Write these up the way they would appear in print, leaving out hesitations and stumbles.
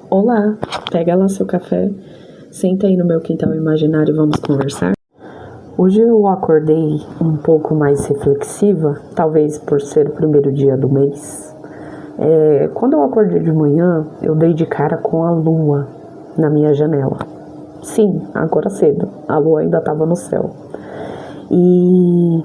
Olá, pega lá seu café, senta aí no meu quintal imaginário e vamos conversar. Hoje eu acordei um pouco mais reflexiva, talvez por ser o primeiro dia do mês. Quando eu acordei de manhã, eu dei de cara com a lua na minha janela. Sim, agora cedo, a lua ainda estava no céu. E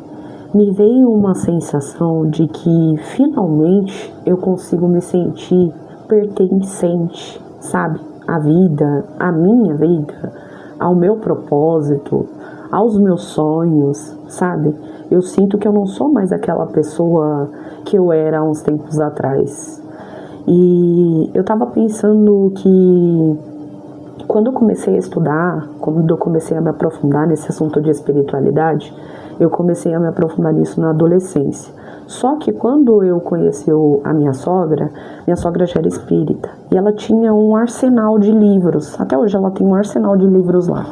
me veio uma sensação de que finalmente eu consigo me sentir pertencente, sabe? À vida, à minha vida, ao meu propósito, aos meus sonhos, sabe? Eu sinto que eu não sou mais aquela pessoa que eu era há uns tempos atrás. E eu tava pensando que quando eu comecei a estudar, quando eu comecei a me aprofundar nesse assunto de espiritualidade, eu comecei a me aprofundar nisso na adolescência. Só que quando eu conheci a minha sogra já era espírita. E ela tinha um arsenal de livros. Até hoje ela tem um arsenal de livros lá.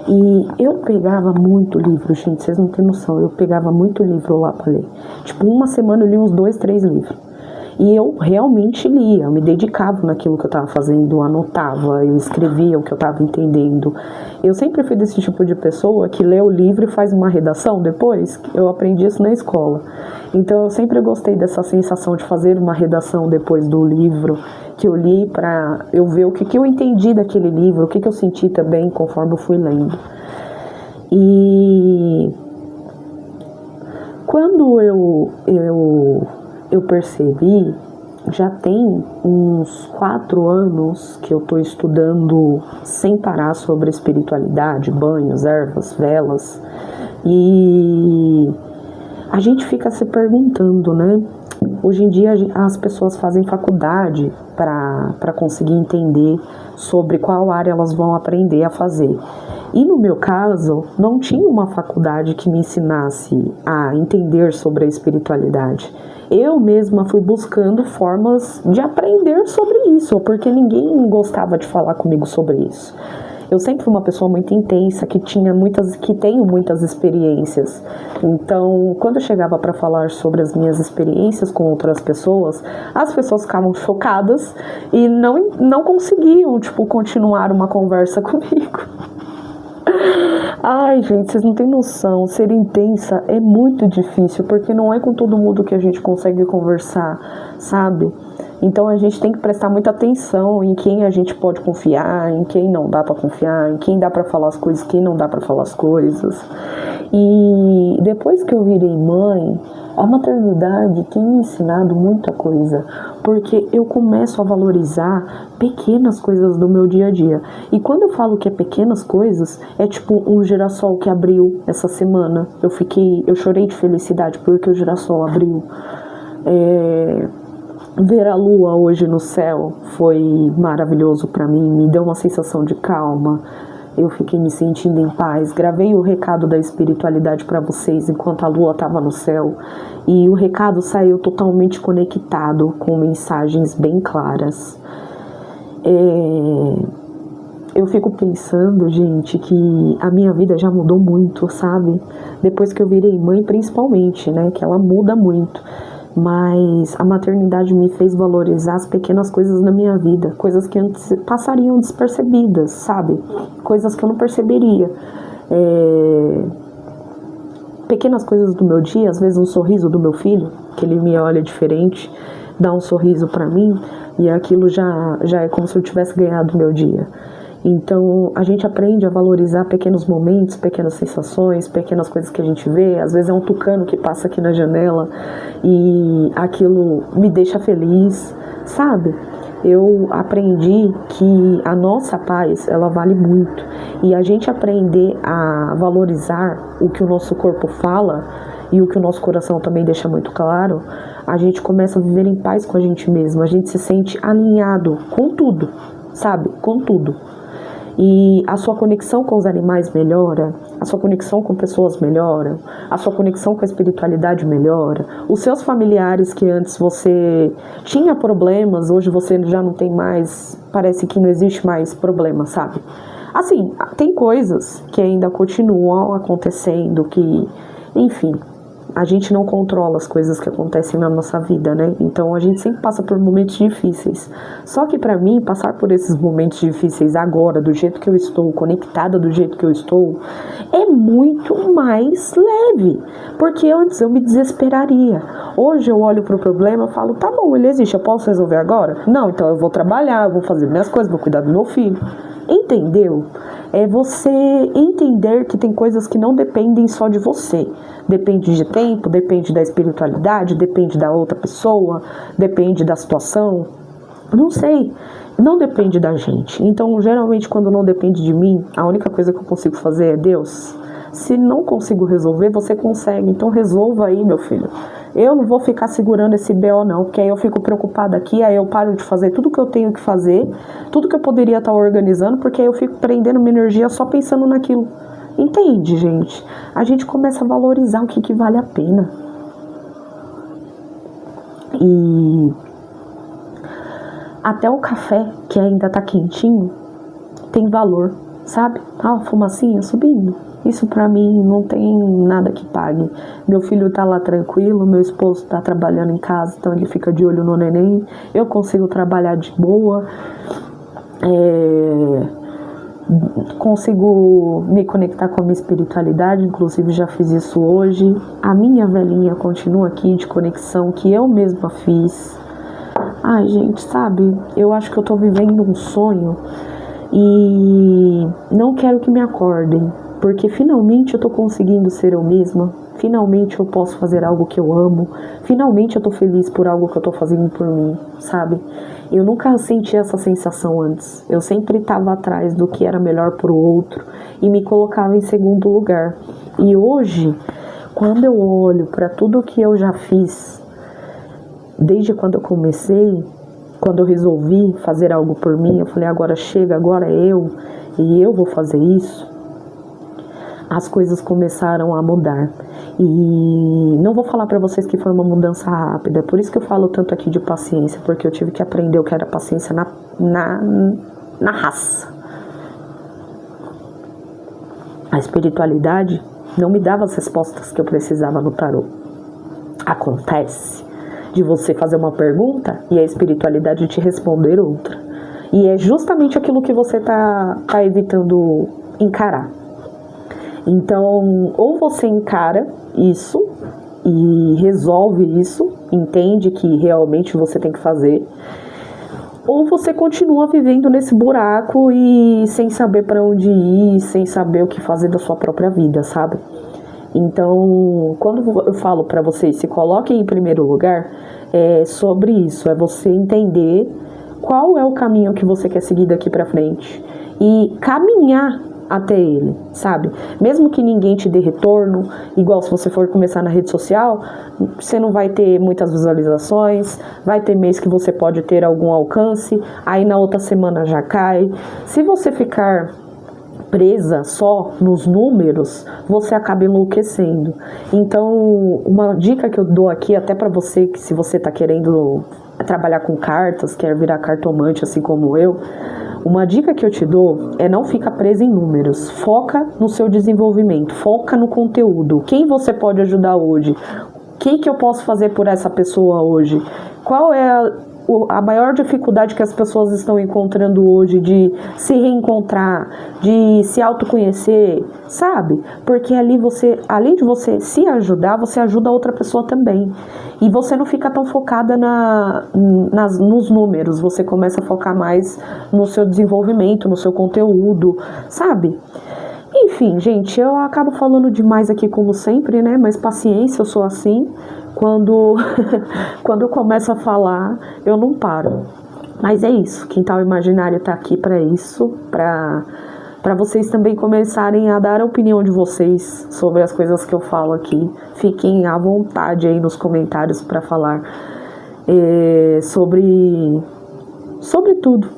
E eu pegava muito livro, gente, vocês não têm noção. Eu pegava muito livro lá pra ler. Tipo, uma semana eu li uns 2, 3 livros. E eu realmente lia, eu me dedicava naquilo que eu estava fazendo, anotava, eu escrevia o que eu estava entendendo. Eu sempre fui desse tipo de pessoa que lê o livro e faz uma redação depois. Eu aprendi isso na escola. Então eu sempre gostei dessa sensação de fazer uma redação depois do livro que eu li, para eu ver o que eu entendi daquele livro, o que eu senti também conforme eu fui lendo. E quando eu percebi, já tem uns 4 anos que eu estou estudando sem parar sobre espiritualidade, banhos, ervas, velas, e a gente fica se perguntando, né? Hoje em dia as pessoas fazem faculdade para conseguir entender sobre qual área elas vão aprender a fazer. E no meu caso, não tinha uma faculdade que me ensinasse a entender sobre a espiritualidade. Eu mesma fui buscando formas de aprender sobre isso, porque ninguém gostava de falar comigo sobre isso. Eu sempre fui uma pessoa muito intensa, que tenho muitas experiências. Então, quando eu chegava para falar sobre as minhas experiências com outras pessoas, as pessoas ficavam chocadas e não conseguiam, continuar uma conversa comigo. Ai, gente, vocês não têm noção, ser intensa é muito difícil, porque não é com todo mundo que a gente consegue conversar, sabe? Então a gente tem que prestar muita atenção em quem a gente pode confiar, em quem não dá pra confiar, em quem dá pra falar as coisas, quem não dá pra falar as coisas. E depois que eu virei mãe, a maternidade tem me ensinado muita coisa, porque eu começo a valorizar pequenas coisas do meu dia a dia. E quando eu falo que é pequenas coisas, é tipo um girassol que abriu essa semana. Eu chorei de felicidade porque o girassol abriu. Ver a lua hoje no céu foi maravilhoso para mim, me deu uma sensação de calma. Eu fiquei me sentindo em paz. Gravei o recado da espiritualidade para vocês enquanto a lua estava no céu. E o recado saiu totalmente conectado, com mensagens bem claras. Eu fico pensando, gente, que a minha vida já mudou muito, sabe? Depois que eu virei mãe, principalmente, né? Que ela muda muito. Mas a maternidade me fez valorizar as pequenas coisas na minha vida, coisas que antes passariam despercebidas, sabe? Coisas que eu não perceberia. Pequenas coisas do meu dia, às vezes um sorriso do meu filho, que ele me olha diferente, dá um sorriso pra mim, e aquilo já é como se eu tivesse ganhado o meu dia. Então a gente aprende a valorizar pequenos momentos, pequenas sensações, pequenas coisas que a gente vê. Às vezes é um tucano que passa aqui na janela e aquilo me deixa feliz, sabe? Eu aprendi que a nossa paz, ela vale muito, e a gente aprender a valorizar o que o nosso corpo fala e o que o nosso coração também deixa muito claro, a gente começa a viver em paz com a gente mesmo, a gente se sente alinhado com tudo, sabe? Com tudo. E a sua conexão com os animais melhora, a sua conexão com pessoas melhora, a sua conexão com a espiritualidade melhora, os seus familiares que antes você tinha problemas, hoje você já não tem mais, parece que não existe mais problema, sabe? Assim, tem coisas que ainda continuam acontecendo, que, enfim, A gente não controla as coisas que acontecem na nossa vida, né? Então a gente sempre passa por momentos difíceis. Só que pra mim, passar por esses momentos difíceis agora, do jeito que eu estou, conectada do jeito que eu estou, é muito mais leve. Porque antes eu me desesperaria. Hoje eu olho pro problema e falo, tá bom, ele existe, eu posso resolver agora? Não, então eu vou trabalhar, eu vou fazer minhas coisas, vou cuidar do meu filho. Entendeu? É você entender que tem coisas que não dependem só de você. Depende de tempo, depende da espiritualidade, depende da outra pessoa, depende da situação. Não sei, não depende da gente. Então, geralmente, quando não depende de mim, a única coisa que eu consigo fazer é Deus. Se não consigo resolver, você consegue. Então, resolva aí, meu filho. Eu não vou ficar segurando esse BO não, porque aí eu fico preocupada aqui, aí eu paro de fazer tudo que eu tenho que fazer, tudo que eu poderia estar organizando, porque aí eu fico prendendo minha energia só pensando naquilo. Entende, gente? A gente começa a valorizar o que vale a pena. E até o café, que ainda tá quentinho, tem valor, sabe? Ah, a fumacinha subindo. Isso pra mim não tem nada que pague. Meu filho tá lá tranquilo, meu esposo tá trabalhando em casa, então ele fica de olho no neném. Eu consigo trabalhar de boa. Consigo me conectar com a minha espiritualidade, inclusive já fiz isso hoje. A minha velhinha continua aqui de conexão que eu mesma fiz. Ai, gente, sabe? Eu acho que eu tô vivendo um sonho e não quero que me acordem, porque finalmente eu tô conseguindo ser eu mesma. Finalmente eu posso fazer algo que eu amo. Finalmente eu tô feliz por algo que eu tô fazendo por mim, sabe? Eu nunca senti essa sensação antes. Eu sempre estava atrás do que era melhor pro outro e me colocava em segundo lugar. E hoje, quando eu olho para tudo que eu já fiz, desde quando eu comecei, quando eu resolvi fazer algo por mim, eu falei, agora chega, agora é eu, e eu vou fazer isso. As coisas começaram a mudar. E não vou falar pra vocês que foi uma mudança rápida, por isso que eu falo tanto aqui de paciência, porque eu tive que aprender o que era paciência na raça. A espiritualidade não me dava as respostas que eu precisava no tarô. Acontece de você fazer uma pergunta e a espiritualidade te responder outra. E é justamente aquilo que você tá evitando encarar. Então, ou você encara isso e resolve isso, entende que realmente você tem que fazer, ou você continua vivendo nesse buraco e sem saber para onde ir, sem saber o que fazer da sua própria vida, sabe? Então, quando eu falo para vocês, se coloquem em primeiro lugar, é sobre isso, é você entender qual é o caminho que você quer seguir daqui para frente e caminhar até ele, sabe? Mesmo que ninguém te dê retorno, igual se você for começar na rede social, você não vai ter muitas visualizações, vai ter mês que você pode ter algum alcance, aí na outra semana já cai. Se você ficar presa só nos números, você acaba enlouquecendo. Então, uma dica que eu dou aqui até para você, que se você tá querendo trabalhar com cartas, quer virar cartomante assim como eu, uma dica que eu te dou é não ficar presa em números. Foca no seu desenvolvimento, foca no conteúdo. Quem você pode ajudar hoje? O que eu posso fazer por essa pessoa hoje? Qual é a maior dificuldade que as pessoas estão encontrando hoje de se reencontrar, de se autoconhecer, sabe? Porque ali você, além de você se ajudar, você ajuda a outra pessoa também. E você não fica tão focada nos números, você começa a focar mais no seu desenvolvimento, no seu conteúdo, sabe? Enfim, gente, eu acabo falando demais aqui como sempre, né? Mas paciência, eu sou assim. Quando eu começo a falar, eu não paro. Mas é isso, Quintal Imaginário tá aqui para isso, para vocês também começarem a dar a opinião de vocês sobre as coisas que eu falo aqui. Fiquem à vontade aí nos comentários para falar sobre tudo.